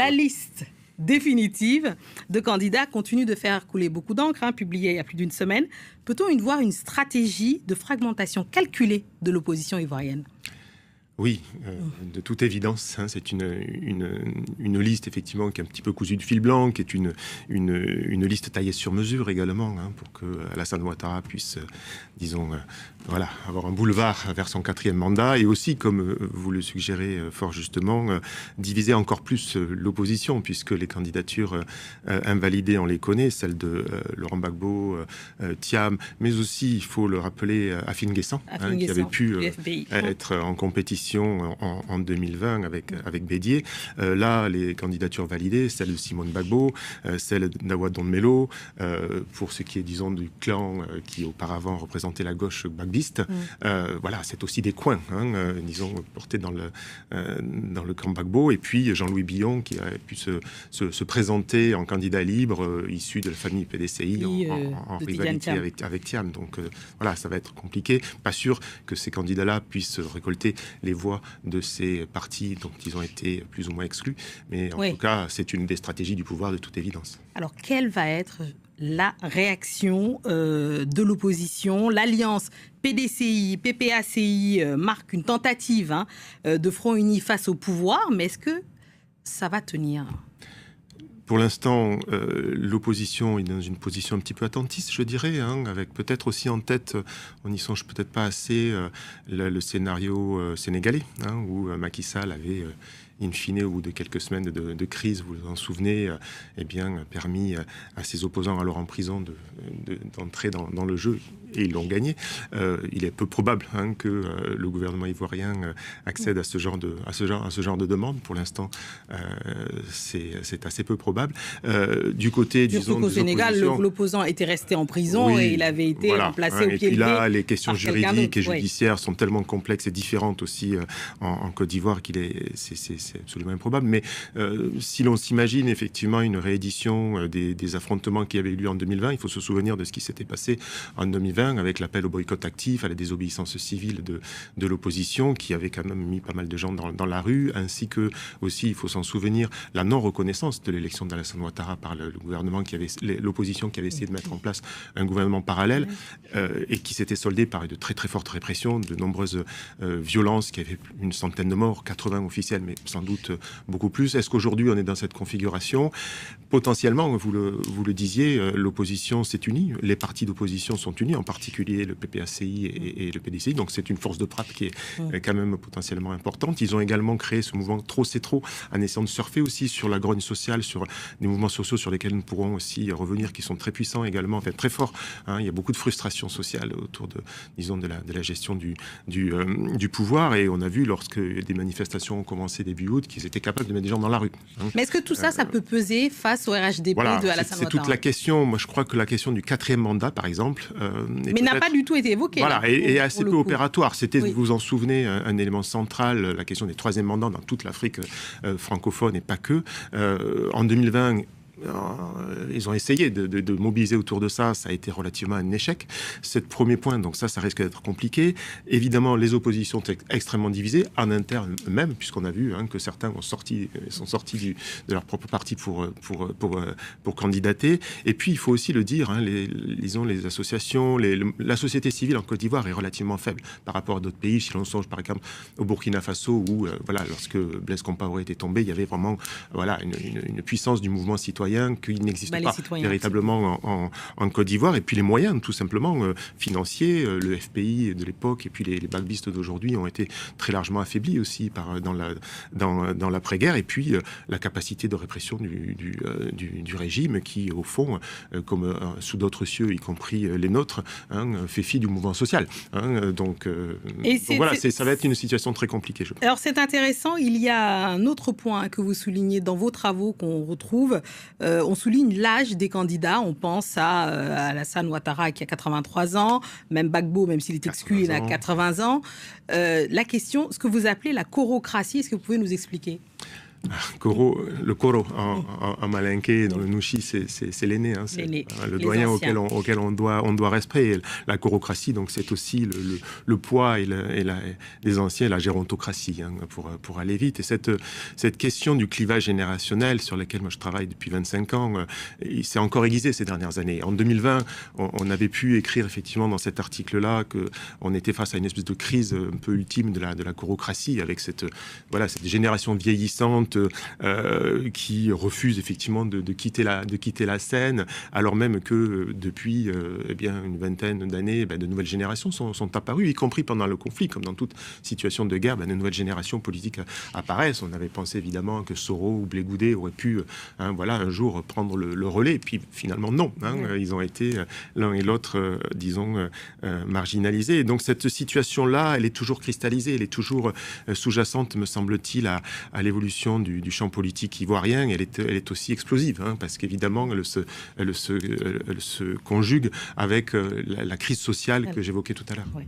La liste définitive de candidats continue de faire couler beaucoup d'encre, publiée il y a plus d'une semaine. Peut-on voir une stratégie de fragmentation calculée de l'opposition ivoirienne ? Oui, de toute évidence, c'est une liste effectivement qui est un petit peu cousue de fil blanc, qui est une liste taillée sur mesure également, pour que Alassane Ouattara puisse, avoir un boulevard vers son 4e mandat, et aussi, comme vous le suggérez fort justement, diviser encore plus l'opposition, puisque les candidatures invalidées, on les connaît, celles de Laurent Gbagbo, Thiam, mais aussi, il faut le rappeler, Afin Guessan, qui avait pu être en compétition en 2020 avec Bédier. Là, les candidatures validées, celle de Simone Gbagbo, celle d'Awa Don-Melo, pour ce qui est, disons, du clan qui auparavant représentait la gauche gbagbiste. C'est aussi des coins, disons, portés dans le camp Gbagbo. Et puis Jean-Louis Billon, qui a pu se présenter en candidat libre, issu de la famille PDCI, en rivalité avec Thiam. Donc ça va être compliqué. Pas sûr que ces candidats-là puissent récolter les voix de ces partis dont ils ont été plus ou moins exclus. Mais en tout cas, c'est une des stratégies du pouvoir de toute évidence. Alors, quelle va être la réaction de l'opposition? L'alliance PDCI, PPACI marque une tentative de front uni face au pouvoir, mais est-ce que ça va tenir ? Pour l'instant, l'opposition est dans une position un petit peu attentiste, je dirais, avec peut-être aussi en tête, on n'y songe peut-être pas assez, le scénario sénégalais, où Macky Sall avait, in fine, au bout de quelques semaines de crise, vous vous en souvenez, permis à ses opposants alors en prison d'entrer dans le jeu, et ils l'ont gagné. Il est peu probable que le gouvernement ivoirien accède à ce genre de demande. Pour l'instant, c'est assez peu probable. Du côté, disons, au Sénégal, l'opposant était resté en prison et il avait été remplacé au pied levé. Et puis là, les questions juridiques et judiciaires sont tellement complexes et différentes aussi en Côte d'Ivoire c'est absolument improbable. Mais si l'on s'imagine effectivement une réédition des affrontements qui avaient eu lieu en 2020, il faut se souvenir de ce qui s'était passé en 2020 avec l'appel au boycott actif, à la désobéissance civile de l'opposition, qui avait quand même mis pas mal de gens dans la rue, ainsi que aussi, il faut s'en souvenir, la non-reconnaissance de l'élection d'Alassane Ouattara par le gouvernement l'opposition qui avait essayé de mettre en place un gouvernement parallèle et qui s'était soldé par de très très fortes répressions, de nombreuses violences, qui avaient une centaine de morts, 80 officiels, mais sans doute beaucoup plus. Est-ce qu'aujourd'hui on est dans cette configuration ? Potentiellement, vous le disiez, l'opposition s'est unie, les partis d'opposition sont unis, en particulier le PPACI et le PDCI, donc c'est une force de frappe qui est quand même potentiellement importante. Ils ont également créé ce mouvement Trop c'est trop, en essayant de surfer aussi sur la grogne sociale, sur des mouvements sociaux sur lesquels nous pourrons aussi revenir, qui sont très puissants également, enfin très forts. Il y a beaucoup de frustration sociale autour de la gestion du pouvoir, et on a vu lorsque des manifestations ont commencé début août qu'ils étaient capables de mettre des gens dans la rue. Mais est-ce que tout ça peut peser face au RHDP de Alassane Ouattara ? C'est toute la question. Moi, je crois que la question du 4e mandat, par exemple, mais n'a pas du tout été évoquée. Et assez peu opératoire. C'était, vous vous en souvenez, un élément central, la question des 3e mandats dans toute l'Afrique francophone et pas que. En 2020, ils ont essayé de mobiliser autour de ça. Ça a été relativement un échec. C'est le premier point. Donc ça risque d'être compliqué. Évidemment, les oppositions sont extrêmement divisées en interne même, puisqu'on a vu que certains sont sortis de leur propre parti pour candidater. Et puis, il faut aussi le dire, les associations, la société civile en Côte d'Ivoire est relativement faible par rapport à d'autres pays. Si l'on songe, par exemple, au Burkina Faso, où, lorsque Blaise Compaoré était tombé, il y avait vraiment, une puissance du mouvement citoyen qui n'existe pas véritablement en Côte d'Ivoire. Et puis les moyens, tout simplement, financiers, le FPI de l'époque et puis les gbagbistes d'aujourd'hui ont été très largement affaiblis aussi dans l'après-guerre. Et puis la capacité de répression du régime qui, au fond, comme sous d'autres cieux, y compris les nôtres, fait fi du mouvement social. Donc ça va être une situation très compliquée, je pense. Alors c'est intéressant, il y a un autre point que vous soulignez dans vos travaux qu'on retrouve. On souligne l'âge des candidats. On pense à Alassane Ouattara qui a 83 ans, même Gbagbo, même s'il est exclu, il a 80 ans. La question, ce que vous appelez la chorocratie, est-ce que vous pouvez nous expliquer ? Le Koro en malinké, dans le Nushi, c'est l'aîné, hein, c'est le doyen auquel on doit respecter. La korocratie, donc c'est aussi le poids et des anciens, la gérontocratie, hein, pour aller vite. Et cette question du clivage générationnel sur lequel moi je travaille depuis 25 ans, il s'est encore aiguisé ces dernières années. En 2020, on avait pu écrire effectivement dans cet article-là qu'on était face à une espèce de crise un peu ultime de la korocratie, avec cette génération vieillissante qui refuse effectivement de quitter la scène, alors même que depuis une vingtaine d'années, de nouvelles générations sont apparues, y compris pendant le conflit, comme dans toute situation de guerre, de nouvelles générations politiques apparaissent. On avait pensé évidemment que Soro ou Blé Goudé auraient pu un jour prendre le relais, et puis finalement non, ils ont été l'un et l'autre, marginalisés. Et donc cette situation-là, elle est toujours cristallisée, elle est toujours sous-jacente, me semble-t-il, à l'évolution du champ politique ivoirien. Elle est aussi explosive, parce qu'évidemment, elle se conjugue avec la crise sociale que j'évoquais tout à l'heure. Oui.